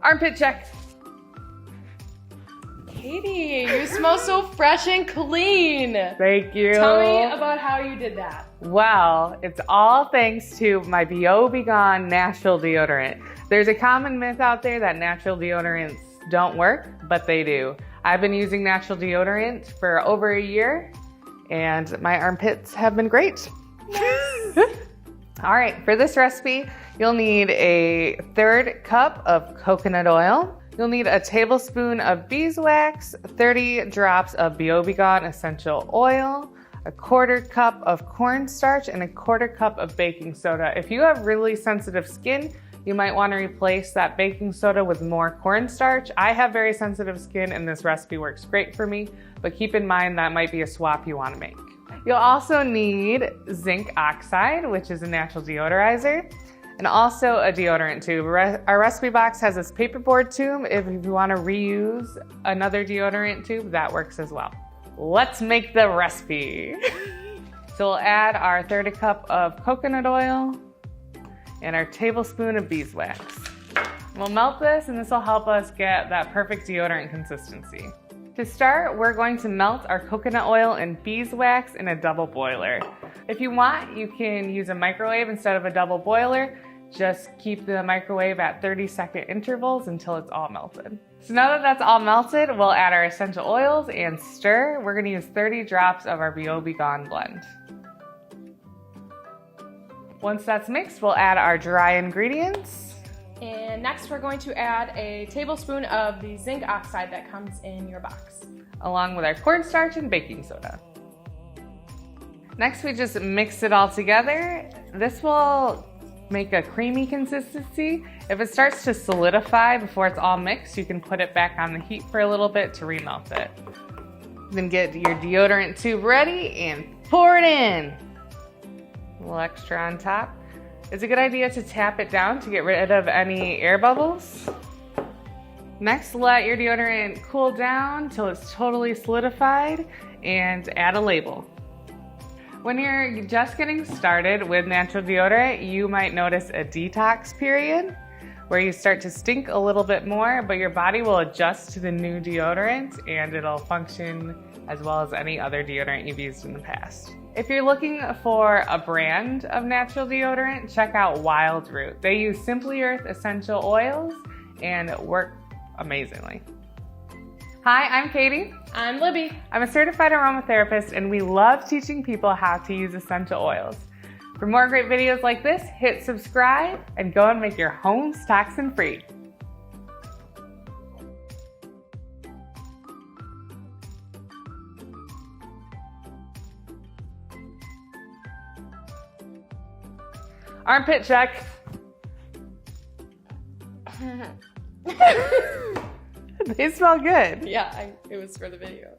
Armpit check. Katie, you smell so fresh and clean. Thank you. Tell me about how you did that. Well, it's all thanks to my Gone Natural Deodorant. There's a common myth out there that natural deodorants don't work, but they do. I've been using natural deodorant for over a year, and my armpits have been great. All right, for this recipe, you'll need a 1/3 cup of coconut oil. You'll need a tablespoon of beeswax, 30 drops of Gone essential oil, a 1/4 cup of cornstarch, and a 1/4 cup of baking soda. If you have really sensitive skin, you might want to replace that baking soda with more cornstarch. I have very sensitive skin and this recipe works great for me, but keep in mind that might be a swap you want to make. You'll also need zinc oxide, which is a natural deodorizer, and also a deodorant tube. Our recipe box has this paperboard tube. If you want to reuse another deodorant tube, that works as well. Let's make the recipe. So we'll add our 1/3 cup of coconut oil and our tablespoon of beeswax. We'll melt this, and this will help us get that perfect deodorant consistency. To start, we're going to melt our coconut oil and beeswax in a double boiler. If you want, you can use a microwave instead of a double boiler. Just keep the microwave at 30-second intervals until it's all melted. So now that that's all melted, we'll add our essential oils and stir. We're gonna use 30 drops of our Gone blend. Once that's mixed, we'll add our dry ingredients. And next we're going to add a tablespoon of the zinc oxide that comes in your box, along with our cornstarch and baking soda. Next, we just mix it all together. This will make a creamy consistency. If it starts to solidify before it's all mixed, you can put it back on the heat for a little bit to remelt it. Then get your deodorant tube ready and pour it in. A little extra on top. It's a good idea to tap it down to get rid of any air bubbles. Next, let your deodorant cool down till it's totally solidified and add a label. When you're just getting started with natural deodorant, you might notice a detox period where you start to stink a little bit more, but your body will adjust to the new deodorant and it'll function as well as any other deodorant you've used in the past. If you're looking for a brand of natural deodorant, check out Wild Root. They use Simply Earth essential oils and work amazingly. Hi, I'm Katie. I'm Libby. I'm a certified aromatherapist and we love teaching people how to use essential oils. For more great videos like this, hit subscribe and go and make your homes toxin-free. Armpit check. They smell good. Yeah, it was for the video.